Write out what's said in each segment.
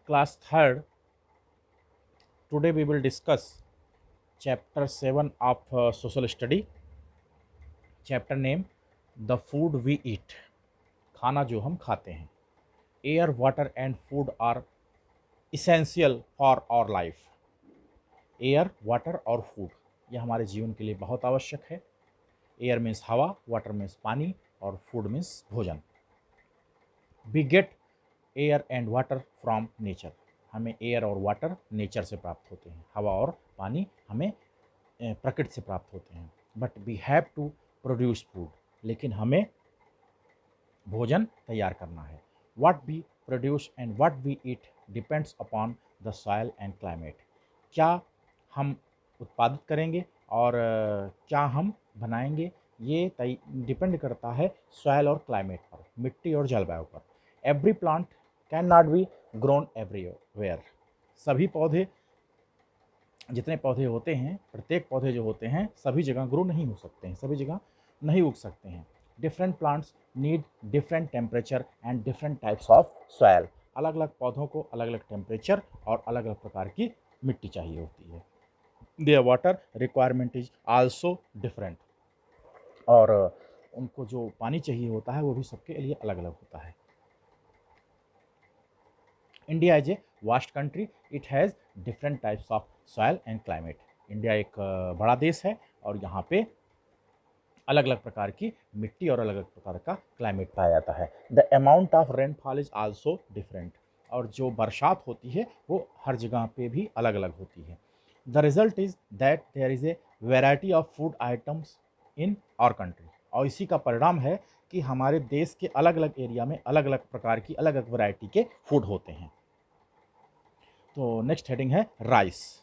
Class 3rd. Today we will discuss chapter 7 of social study. Chapter name The Food We Eat. खाना जो हम खाते हैं. Air, water and food are essential for our life. Air, water और food यह हमारे जीवन के लिए बहुत आवश्यक है. एयर मीन्स हवा, वाटर मीन्स पानी और फूड मीन्स भोजन. We get air and water from nature. हमें एयर और वाटर नेचर से प्राप्त होते हैं. हवा और पानी हमें प्रकृति से प्राप्त होते हैं. But we have to produce food. लेकिन हमें भोजन तैयार करना है. What we produce and what we eat depends upon the soil and climate. क्या हम उत्पादित करेंगे और क्या हम बनाएंगे, ये डिपेंड करता है सॉइल और क्लाइमेट पर, मिट्टी और जलवायु पर. Every plant can not be grown everywhere. सभी पौधे, जितने पौधे होते हैं, प्रत्येक पौधे जो होते हैं सभी जगह ग्रो नहीं हो सकते हैं, सभी जगह नहीं उग सकते हैं. Different plants need different temperature and different types of soil. अलग अलग पौधों को अलग अलग टेम्परेचर और अलग अलग प्रकार की मिट्टी चाहिए होती है. Their water requirement is also different. और उनको जो पानी चाहिए होता है वो भी सबके लिए अलग अलग होता है. India is a vast country. It has different types of soil and climate. India एक बड़ा देश है और यहाँ पे अलग अलग प्रकार की मिट्टी और अलग अलग प्रकार का क्लाइमेट पाया जाता है. The amount of rainfall is also different. और जो बरसात होती है वो हर जगह पे भी अलग अलग होती है. The result is that there is a variety of food items in our country. और इसी का परिणाम है कि हमारे देश के अलग अलग एरिया में अलग अलग प्रकार की अलग अलग वैरायटी के फूड होते हैं. तो नेक्स्ट हेडिंग है rice.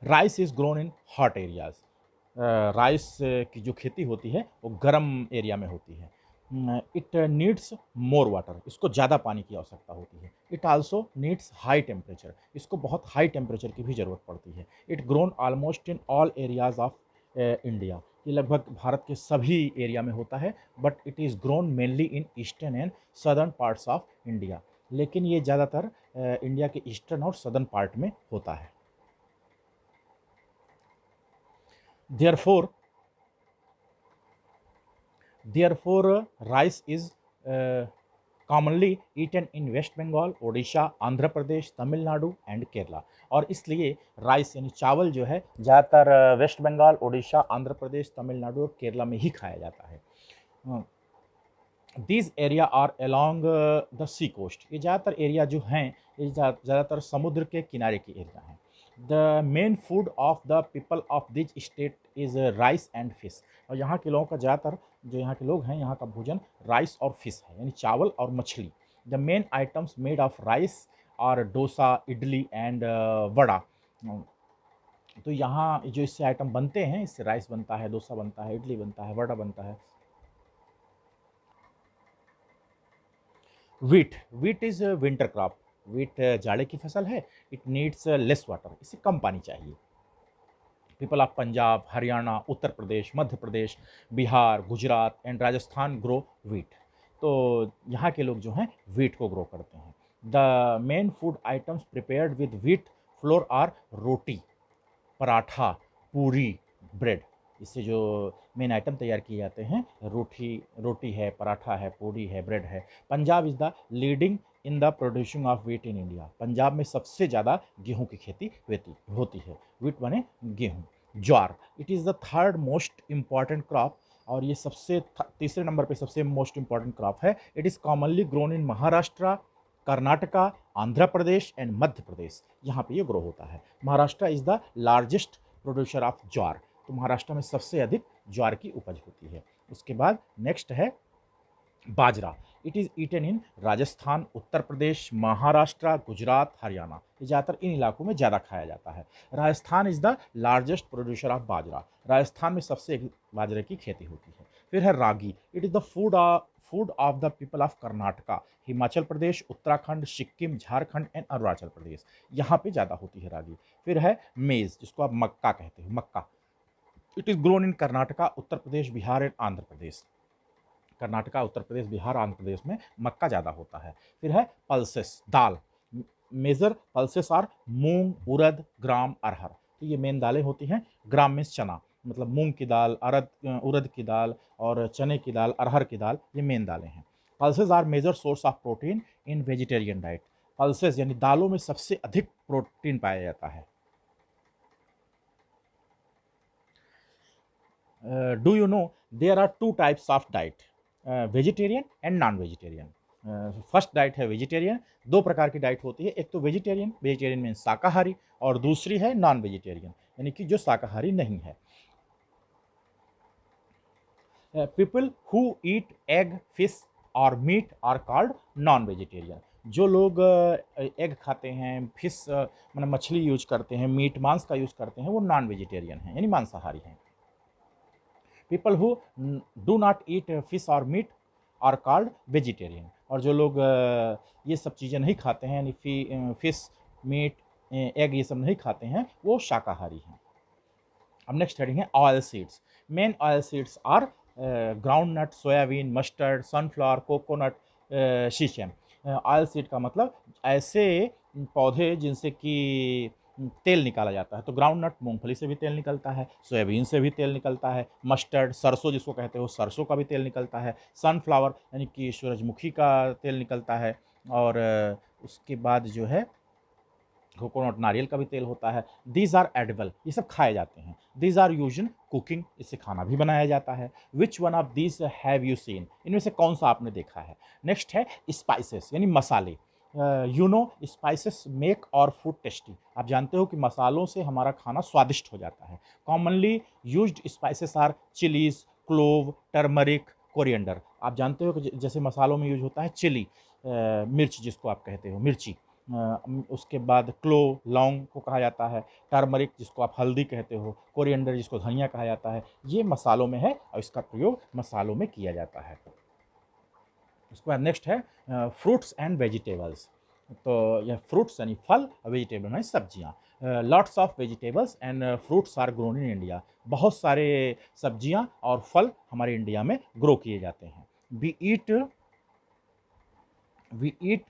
Rice is grown in hot areas. Rice की जो खेती होती है वो गर्म एरिया में होती है. It needs more water. इसको ज़्यादा पानी की आवश्यकता होती है. It also needs high temperature. इसको बहुत हाई टेम्परेचर की भी ज़रूरत पड़ती है. It grown almost in all areas of India. ये लगभग भारत के सभी एरिया में होता है. But it is grown mainly in eastern and southern parts of India. लेकिन ये ज़्यादातर इंडिया के ईस्टर्न और सदर्न पार्ट में होता है. Therefore, rice is commonly eaten in West Bengal, Odisha, Andhra Pradesh, Tamil Nadu and Kerala. और इसलिए राइस यानी चावल जो है ज़्यादातर वेस्ट बंगाल, ओडिशा, आंध्र प्रदेश, तमिलनाडु और केरला में ही खाया जाता है. These area are along the sea coast. ये ज़्यादातर एरिया जो हैं ये ज़्यादातर समुद्र के किनारे की एरिया हैं. The main food of the people of this state is rice and fish. और यहाँ के लोगों का ज़्यादातर, जो यहाँ के लोग हैं, यहाँ का भोजन राइस और फिश है, यानी चावल और मछली. The main items made of rice और डोसा, इडली एंड वड़ा. तो यहाँ जो इससे आइटम बनते हैं, इससे राइस बनता है, डोसा बनता है, इडली बनता है, वड़ा बनता है. Wheat is winter crop. Wheat जाड़े की फसल है. It needs less water. इसे कम पानी चाहिए. People of Punjab, Haryana, Uttar Pradesh, Madhya Pradesh, Bihar, Gujarat and Rajasthan grow wheat. तो यहाँ के लोग जो हैं वीट को ग्रो करते हैं. The main food items prepared with wheat flour are roti, paratha, puri, bread. इससे जो मेन आइटम तैयार किए जाते हैं, रोटी है, पराठा है, पूरी है, ब्रेड है. Punjab is the leading in the producing of wheat in India. Punjab में सबसे ज़्यादा गेहूं की खेती होती है. वीट बने गेहूं. Jowar, it is the third most important crop. और ये तीसरे नंबर पे सबसे मोस्ट इम्पॉर्टेंट क्रॉप है. It is commonly grown in Maharashtra, Karnataka, Andhra Pradesh and Madhya Pradesh. यहाँ पे ये ग्रो होता है. Maharashtra is the largest producer of jowar. तो महाराष्ट्र में सबसे अधिक ज्वार की उपज होती है. उसके बाद नेक्स्ट है bajra. It is eaten in Rajasthan, Uttar Pradesh, Maharashtra, Gujarat, Haryana. ये ज़्यादातर इन इलाकों में ज़्यादा खाया जाता है. Rajasthan is the largest producer of bajra. Rajasthan में सबसे अधिक बाजरे की खेती होती है. फिर है ragi. It is the food of the people of Karnataka, Himachal Pradesh, Uttarakhand, Sikkim, Jharkhand and Arunachal Pradesh. यहाँ पे ज़्यादा होती है रागी. फिर है मेज़, जिसको आप मक्का कहते हैं, मक्का. It is grown in Karnataka, Uttar Pradesh, Bihar and Andhra Pradesh. Karnataka, Uttar Pradesh, Bihar, Andhra Pradesh में मक्का ज़्यादा होता है। फिर है पल्सेस, दाल। Major pulses are moong, urad, gram, arhar. तो ये मेन दालें होती हैं। ग्राम मीन्स चना, मतलब मूंग की दाल, उड़द की दाल और चने की दाल, अरहर की दाल, ये मेन दालें हैं। Pulses are major source of protein in vegetarian diet. Pulses यानी दालों में सबसे अधिक प्रोटीन पाया जाता है। Do you know there are two types of diet, vegetarian and non-vegetarian? First diet है वेजिटेरियन। दो प्रकार की डाइट होती है, एक तो वेजिटेरियन, वेजिटेरियन मीन शाकाहारी, और दूसरी है नॉन वेजिटेरियन यानी कि जो शाकाहारी नहीं है। People who eat egg, fish और meat are called non vegetarian. जो लोग एग खाते हैं, फिश मतलब मछली यूज करते हैं, मीट मांस का यूज करते हैं, वो नॉन वेजिटेरियन हैं यानी मांसाहारी हैं। People who do not eat fish और मीट आर कॉल्ड वेजिटेरियन। और जो लोग ये सब चीज़ें नहीं खाते हैं यानी फिश, मीट, एग ये सब नहीं खाते हैं, वो शाकाहारी हैं। अब नेक्स्ट हेडिंग है oil seeds. Main oil seeds are ground nut, soyabean, mustard, sunflower, coconut, शीशम। ऑयल सीड का मतलब ऐसे पौधे जिनसे कि तेल निकाला जाता है। तो ग्राउंड नट, मूंगफली से भी तेल निकलता है, सोयाबीन से भी तेल निकलता है, मस्टर्ड, सरसों जिसको कहते हो, सरसों का भी तेल निकलता है, सनफ्लावर यानी कि सूरजमुखी का तेल निकलता है, और उसके बाद जो है कोकोनट, नारियल का भी तेल होता है। दीज आर एडिबल, ये सब खाए जाते हैं। These are use in cooking, इससे खाना भी बनाया जाता है। Which one of these have you seen, इनमें से कौन सा आपने देखा है। नेक्स्ट है स्पाइसेस यानी मसाले। यू नो स्पाइसेस मेक और फूड टेस्टी, आप जानते हो कि मसालों से हमारा खाना स्वादिष्ट हो जाता है। Commonly used spices are chillies, clove, turmeric, coriander. आप जानते हो कि जैसे मसालों में यूज होता है चिली, मिर्च जिसको आप कहते हो, मिर्ची। उसके बाद क्लोव, लौंग को कहा जाता है, टर्मरिक जिसको आप हल्दी कहते हो, कोरिएंडर जिसको धनिया कहा जाता है। ये मसालों में है और इसका प्रयोग मसालों में किया जाता है। उसके बाद नेक्स्ट है फ्रूट्स एंड वेजिटेबल्स। तो यह फ्रूट्स यानी फल और वेजिटेबल यानी सब्जियाँ। Lots of vegetables and fruits are grown in India. बहुत सारे सब्जियाँ और फल हमारे इंडिया में ग्रो किए जाते हैं। We eat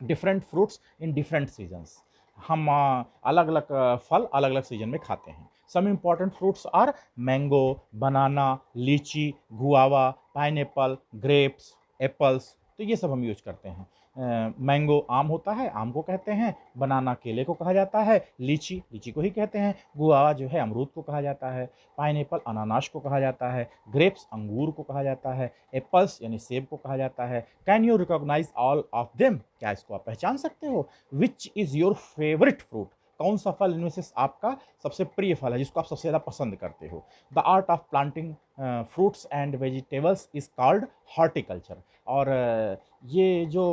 different fruits in different seasons. हम अलग अलग फल अलग अलग सीजन में खाते हैं। Some important fruits are mango, banana, litchi, guava, pineapple, grapes, apples. तो ये सब हम यूज करते हैं। मैंगो आम होता है, आम को कहते हैं। बनाना केले को कहा जाता है। लीची, लीची को ही कहते हैं। गुआवा जो है अमरूद को कहा जाता है। पाइनएप्पल अनानास को कहा जाता है। ग्रेप्स अंगूर को कहा जाता है। एप्पल्स यानी सेब को कहा जाता है। Can you recognise all of them, क्या इसको आप पहचान सकते हो। Which is your favourite fruit, कौन सा फल इनमें से आपका सबसे प्रिय फल है, जिसको आप सबसे ज़्यादा पसंद करते हो। The art of planting fruits and vegetables is called horticulture. और ये जो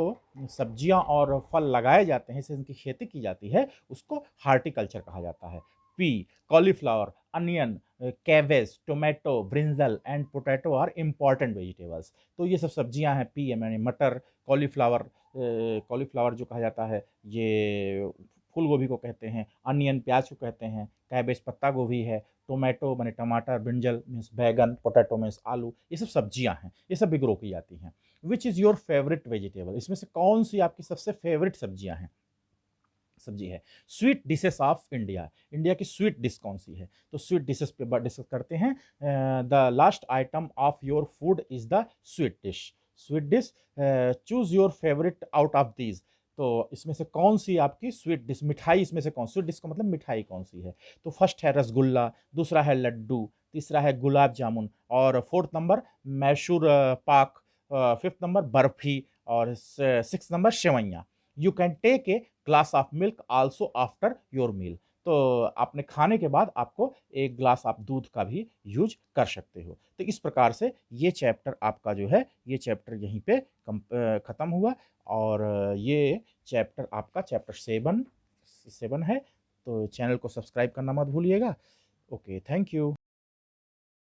सब्जियां और फल लगाए जाते हैं, इससे इनकी खेती की जाती है, उसको हार्टिकल्चर कहा जाता है। Pea, cauliflower, onion, cabbage, tomato, brinjal and potato are important vegetables. तो ये सब सब्जियां हैं। पी यानी मटर, कॉलीफ्लावर, कॉलीफ्लावर जो कहा जाता है ये फूल गोभी को कहते हैं। अनियन प्याज को कहते हैं। कैबेज पत्ता गोभी है। टोमेटो माने टमाटर, ब्रिंजल मीन्स बैगन, पोटैटो मीन्स आलू। ये सब सब्जियां हैं, ये सब भी ग्रो की जाती हैं। Which is your favourite vegetable, इसमें से कौन सी आपकी सबसे फेवरेट सब्जियां हैं, सब्जी है। Sweet dishes of India, India की स्वीट डिश कौन सी है। तो स्वीट डिशेस पे डिस्कस करते हैं। The last item of your food is the sweet dish. Sweet dish, choose your favourite out of these. तो इसमें से कौन सी आपकी स्वीट डिश, मिठाई इसमें से कौन, स्वीट डिश का मतलब मिठाई कौन सी है। तो फर्स्ट है रसगुल्ला, दूसरा है लड्डू, तीसरा है गुलाब जामुन, और fourth number Mysore pak, fifth number barfi, और six number sevaiyan. You can take a glass of milk also after your meal. तो आपने खाने के बाद आपको एक ग्लास आप दूध का भी यूज कर सकते हो। तो इस प्रकार से ये चैप्टर आपका जो है, ये चैप्टर यहीं पे ख़त्म हुआ। और ये चैप्टर आपका चैप्टर 7 है। तो चैनल को सब्सक्राइब करना मत भूलिएगा। Okay, thank you.